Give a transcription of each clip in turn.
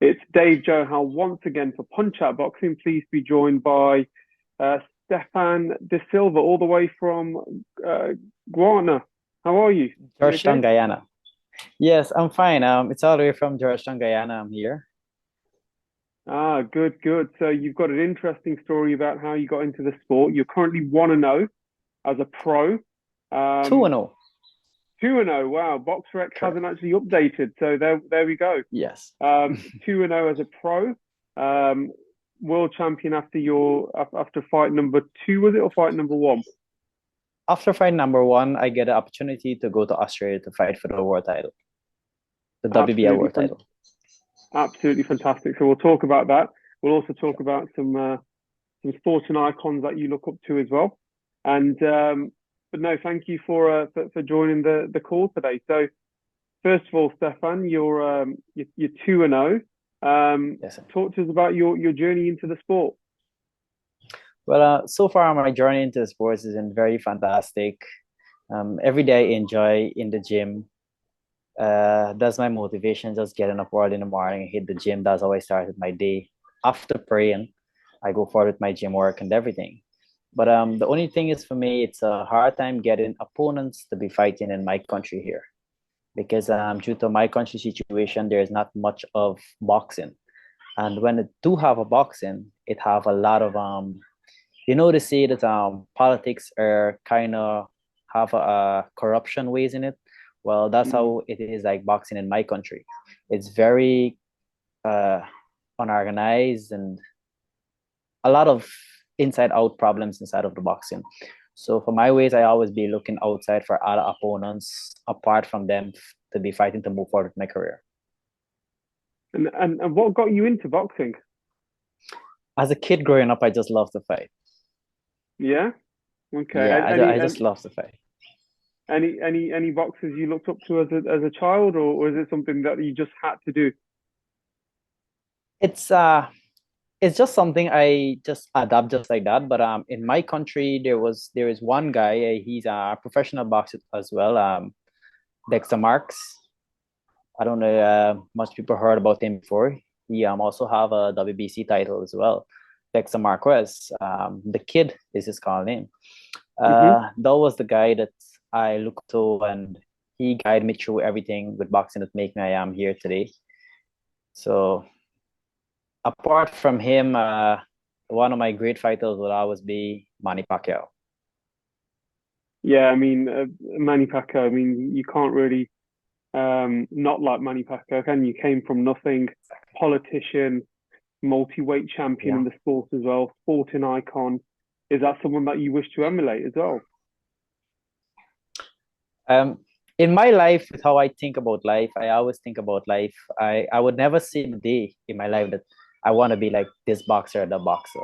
It's Dave Johal once again for Punch Out Boxing. Pleased to be joined by Stephan Da Silva, all the way from Guyana. How are you? You Georgetown, okay? Guyana. Yes, I'm fine. It's all the way from Georgetown, Guyana. I'm here. Ah, good, good. So you've got an interesting story about how you got into the sport. You're currently 1-0 as a pro. 2 Um, and 0. 2-0. Wow, BoxRec Correct. hasn't actually updated. So there we go. Yes. 2-0 as a pro. Um, World champion after fight number two, was it, or fight number one? After fight number one, I get the opportunity to go to Australia to fight for the world title, the WBL Absolutely, world title. absolutely fantastic. So we'll talk about that. We'll also talk about some sporting icons that you look up to as well. And but no, thank you for joining the call today. So first of all, Stephan, you're 2-0. Yes, sir. Talk to us about your journey into the sport. Well, so far my journey into sports has been very fantastic. Every day I enjoy in the gym. That's my motivation. Just getting up early in the morning and hit the gym. That's how I started my day. After praying, I go forward with my gym work and everything. But the only thing is for me, it's a hard time getting opponents to be fighting in my country here because due to my country situation, there's not much of boxing. And when it do have a boxing, it have a lot of they say that politics are kind of have a corruption ways in it. Well, that's Mm, how it is like boxing in my country. It's very uh unorganized and a lot of inside out problems inside of the boxing. So for my ways, I always be looking outside for other opponents apart from them to be fighting to move forward with my career. and what got you into boxing? As a kid growing up, I just love to fight. Yeah. Okay. Yeah, I just love to fight. Any boxers you looked up to as a child, or is it something that you just had to do? It's uh it's just something I just adapt just like that. But in my country there is one guy, he's a professional boxer as well, Dexter Marks. I don't know much people heard about him before. He also have a WBC title as well. Dexter Marquez, the kid is his call name. Hmm. That was the guy that I looked to, and he guided me through everything with boxing that make me I am here today. So apart from him, one of my great fighters will always be Manny Pacquiao. Yeah, I mean, Manny Pacquiao. I mean, you can't really not like Manny Pacquiao, can you? Came from nothing, politician, multi-weight champion Yeah. in the sport as well, sporting icon. Is that someone that you wish to emulate as well? Um, in my life, with how I think about life, I always think about life. I would never see the day in my life that I want to be like this boxer or the boxer.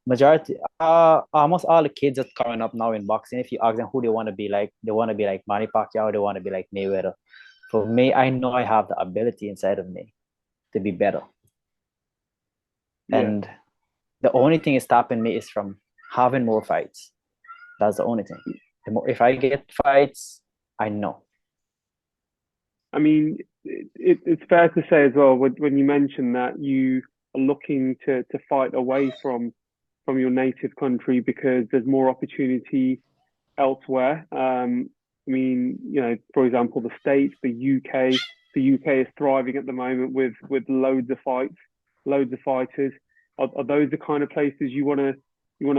Majority, almost all the kids that coming up now in boxing, if you ask them who they want to be like, they want to be like Manny Pacquiao, they want to be like Mayweather. For me, I know I have the ability inside of me to be better. Yeah. And the only thing is stopping me is from having more fights. That's the only thing. The more, if I get fights, I know. I mean, it's fair to say as well when you mention that you are looking to fight away from your native country because there's more opportunity elsewhere. I mean, for example, the States, the UK. The UK is thriving at the moment with loads of fights, loads of fighters. Are those the kind of places you want to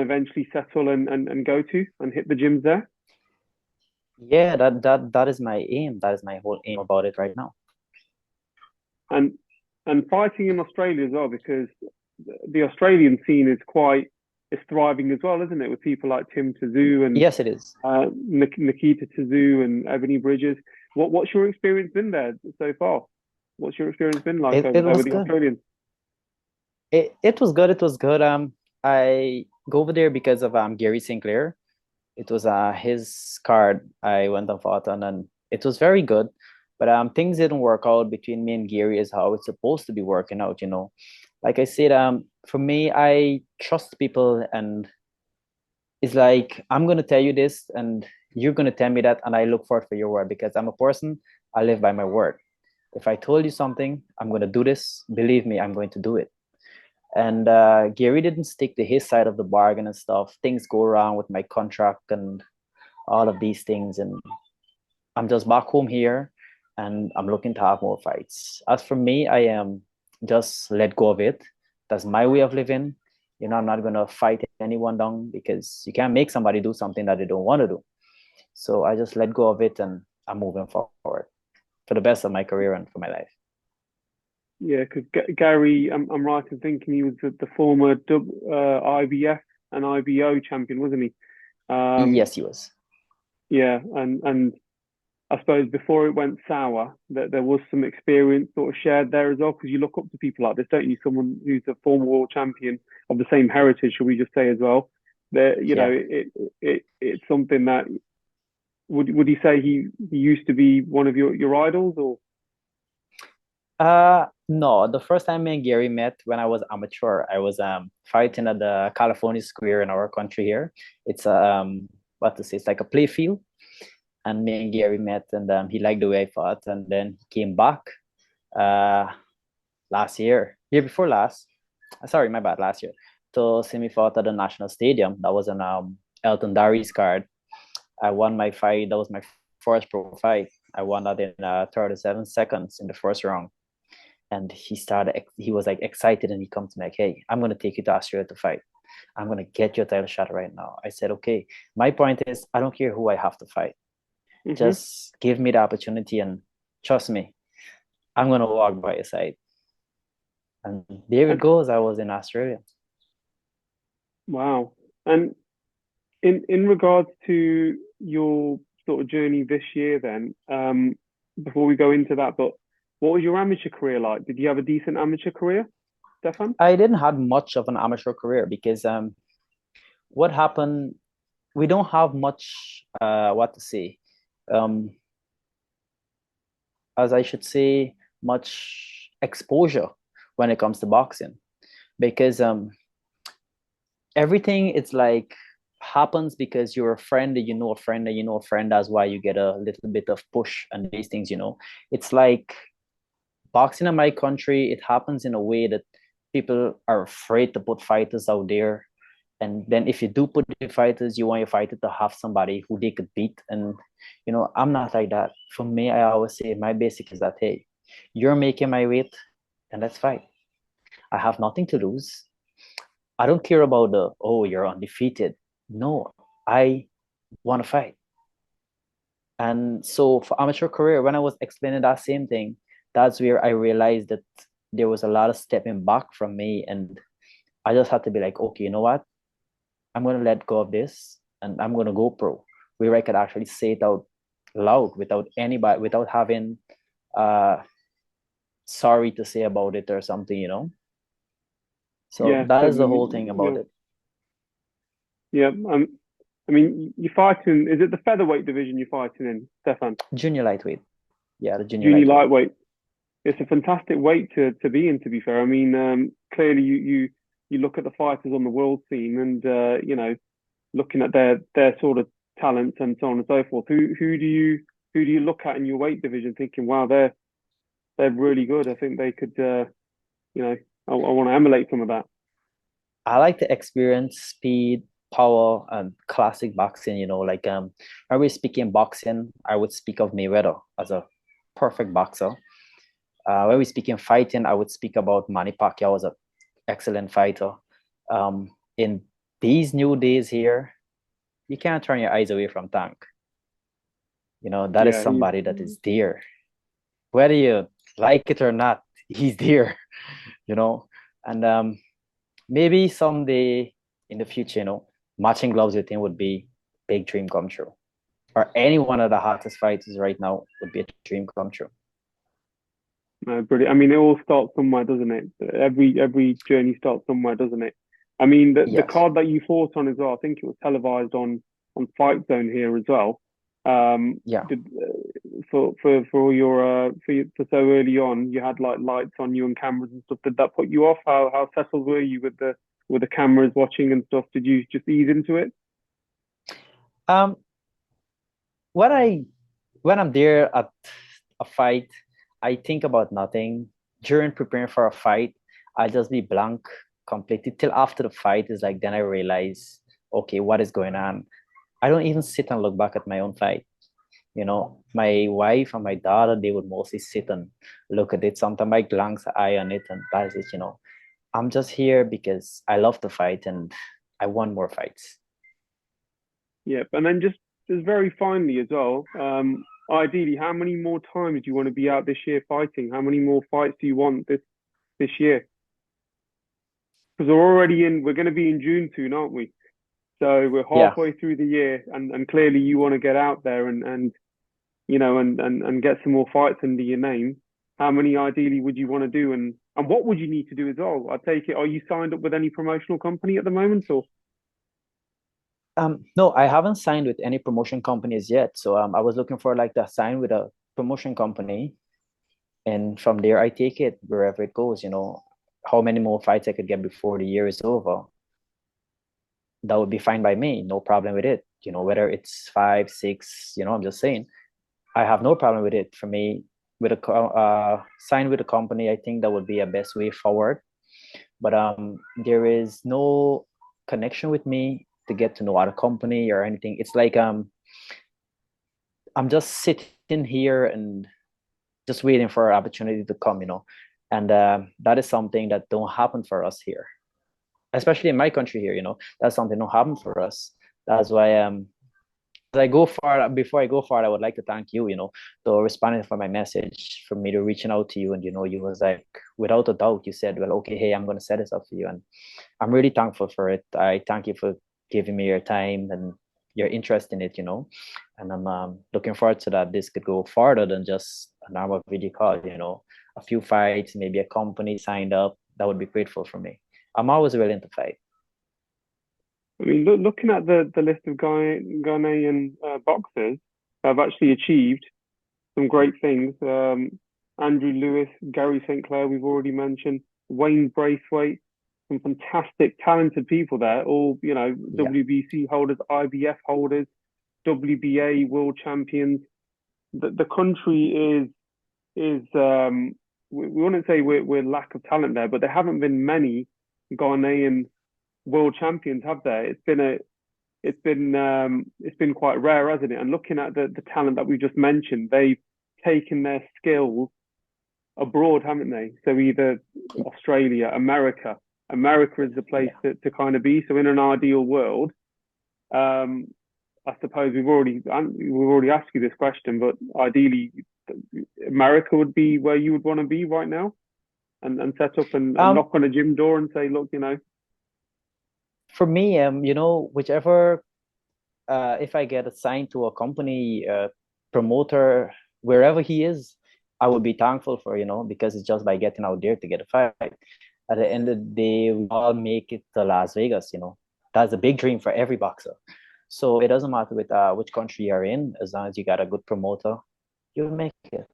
eventually settle and go to and hit the gyms there? Yeah, that is my aim. That is my whole aim about it right now. And and fighting in Australia as well because the Australian scene is thriving as well, isn't it? With people like Tim Tszyu and Yes, it is. Nikita Tszyu and Ebony Bridges. What's your experience been there so far? What's your experience been like over It there was with the good. Australians? It was good. It was good. I go over there because of Gary Sinclair. It was his card I went and fought on, and it was very good. But things didn't work out between me and Gary as how it's supposed to be working out, you know. Like I said, for me, I trust people, and it's like I'm gonna tell you this, and you're gonna tell me that, and I look forward for your word because I'm a person. I live by my word. If I told you something, I'm going to do this, believe me, I'm going to do it. And Gary didn't stick to his side of the bargain and stuff. Things go wrong with my contract and all of these things. And I'm just back home here and I'm looking to have more fights. As for me, I am just let go of it. That's my way of living. You know, I'm not going to fight anyone down because you can't make somebody do something that they don't want to do. So I just let go of it and I'm moving forward for the best of my career and for my life. Yeah, because Gary, I'm right in thinking he was the former IBF and IBO champion, wasn't he? Yes, he was. Yeah, and I suppose before it went sour, that there was some experience sort of shared there as well, because you look up to people like this, don't you? Someone who's a former world champion of the same heritage, should we just say as well? That you know, Yeah. it's something that would you say he used to be one of your idols or? No, the first time me and Gary met when I was amateur, I was fighting at the California Square in our country here. It's what to say, it's like a play field. And me and Gary met and he liked the way I fought. And then he came back uh last year before last. Sorry, my bad, last year. To see me fought at the National Stadium. That was an Elton Darius card. I won my fight. That was my first pro fight. I won that in 37 seconds in the first round. And he was like excited and he comes to me like, hey, I'm going to take you to Australia to fight. I'm going to get your title shot right now. I said, okay. My point is, I don't care who I have to fight. Hmm. Just give me the opportunity and trust me, I'm going to walk by your side. And there it And goes. I was in Australia. wow. And in regards to your sort of journey this year, then, before we go into that, but what was your amateur career like? Did you have a decent amateur career, Stefan? I didn't have much of an amateur career because what happened, we don't have much, what to say, um, as I should say, much exposure when it comes to boxing because everything it's like happens because you're a friend and you know a friend and you know a friend. That's why you get a little bit of push and these things. It's like boxing in my country. It happens in a way that people are afraid to put fighters out there. And then if you do put the fighters, you want your fighter to have somebody who they could beat. And I'm not like that. For me, I always say my basic is that, hey, you're making my weight, and let's fight. I have nothing to lose. I don't care about oh, you're undefeated. No, I want to fight. And so for amateur career, when I was explaining that same thing, that's where I realized that there was a lot of stepping back from me. And I just had to be like, okay, you know what? I'm going to let go of this and I'm going to go pro, where I could actually say it out loud without anybody, without having uh sorry to say about it or something. So Yeah, that so is the whole thing about yeah, it. yeah. I mean, you're fighting. Is it the featherweight division you're fighting in, Stefan? Junior lightweight. Yeah, the junior Junior lightweight. lightweight. It's a fantastic weight to be in. To be fair, I mean, clearly you look at the fighters on the world scene, and looking at their sort of talents and so on and so forth. Who do you look at in your weight division, thinking, wow, they're really good. I think they could, you know, I want to emulate some of that. I like the experience, speed, power, and classic boxing. Like when we speak in boxing, I would speak of Mayweather as a perfect boxer. When we speak in fighting, I would speak about Manny Pacquiao as an excellent fighter. In these new days here, you can't turn your eyes away from Tank. That is Yeah, he's somebody that is there. Whether you like it or not, he's there, you know. And maybe someday in the future, matching gloves with him would be big dream come true. Or any one of the hottest fighters right now would be a dream come true. brilliant. I mean, it all starts somewhere, doesn't it? Every journey starts somewhere, doesn't it? I mean, the Yes. card that you fought on as well, I think it was televised on Fight Zone here as well. Yeah. Did for all your for so early on, you had like lights on you and cameras and stuff. Did that put you off? How settled were you with the cameras watching and stuff? Did you just ease into it? Um, what I when I'm there at a fight, I think about nothing. During preparing for a fight, I'll just be blank completely till after the fight is like, then I realize, okay, what is going on? I don't even sit and look back at my own fight. My wife and my daughter, they would mostly sit and look at it. Sometimes I glance eye on it and that's it. I'm just here because I love to fight and I want more fights. Yep. And then just very finally as well, ideally, how many more times do you want to be out this year fighting? How many more fights do you want this year? Because we're going to be in June soon, aren't we? So we're Yeah. halfway through the year, and clearly you want to get out there and and get some more fights under your name. How many ideally would you want to do, and what would you need to do as well? I take it, are you signed up with any promotional company at the moment, or? No, I haven't signed with any promotion companies yet. So I was looking for like to sign with a promotion company, and from there I take it wherever it goes. How many more fights I could get before the year is over, that would be fine by me. No problem with it. Whether it's five, six, I'm just saying. I have no problem with it. For me, with sign with a company, I think that would be a best way forward. But there is no connection with me to get to know other company or anything. It's like I'm just sitting here and just waiting for an opportunity to come. And that is something that don't happen for us here, especially in my country here. That's something don't happen for us. That's why as I go far, before I go far, I would like to thank you, to responding for my message, for me to reaching out to you. And, you was like, without a doubt, you said, well, okay, hey, I'm going to set this up for you. And I'm really thankful for it. I thank you for giving me your time and your interest in it. And I'm looking forward to that. This could go farther than just an normal video call. A few fights, maybe a company signed up. That would be grateful for me. I'm always willing to fight. I mean, looking at the list of Ghanaian boxers who have actually achieved some great things. Andrew Lewis, Gary St. Clair, we've already mentioned, Wayne Braithwaite, some fantastic, talented people there. All Yeah. WBC holders, IBF holders, WBA world champions. The country is we wouldn't say we're lack of talent there, but there haven't been many Ghanaian world champions, have there? It's been quite rare, hasn't it? And looking at the talent that we just mentioned, they've taken their skills abroad, haven't they? So either Australia, America. America is the place Yeah. to kind of be. So in an ideal world, um, I suppose we've already asked you this question, but ideally, America would be where you would want to be right now, and set up and Um, knock on a gym door and say, look, for me, whichever if I get assigned to a company promoter, wherever he is, I would be thankful for, because it's just by getting out there to get a fight. At the end of the day, we all make it to Las Vegas. That's a big dream for every boxer. So it doesn't matter with which country you're in, as long as you got a good promoter, you'll make it.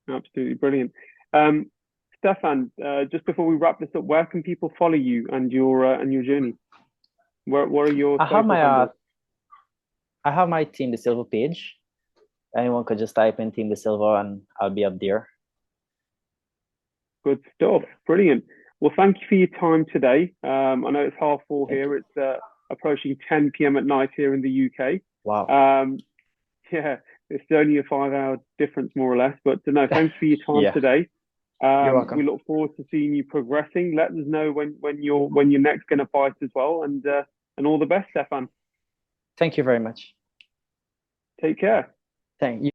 absolutely brilliant. Um, Stefan, just before we wrap this up, where can people follow you and your journey? What are your I have social my handles? Team Da Silva page. Anyone could just type in Team Da Silva and I'll be up there. Good stuff. Brilliant. Well, thank you for your time today. I know it's 4:30 Thank you. here. It's approaching 10 p.m. at night here in the UK. Wow. Um, yeah, it's only a 5-hour difference, more or less. But no, thanks for your time Yeah, today. you're We welcome. look forward to seeing you progressing. Let us know when you're next going to fight as well. And all the best, Stefan. Thank you very much. Take care. Thank you.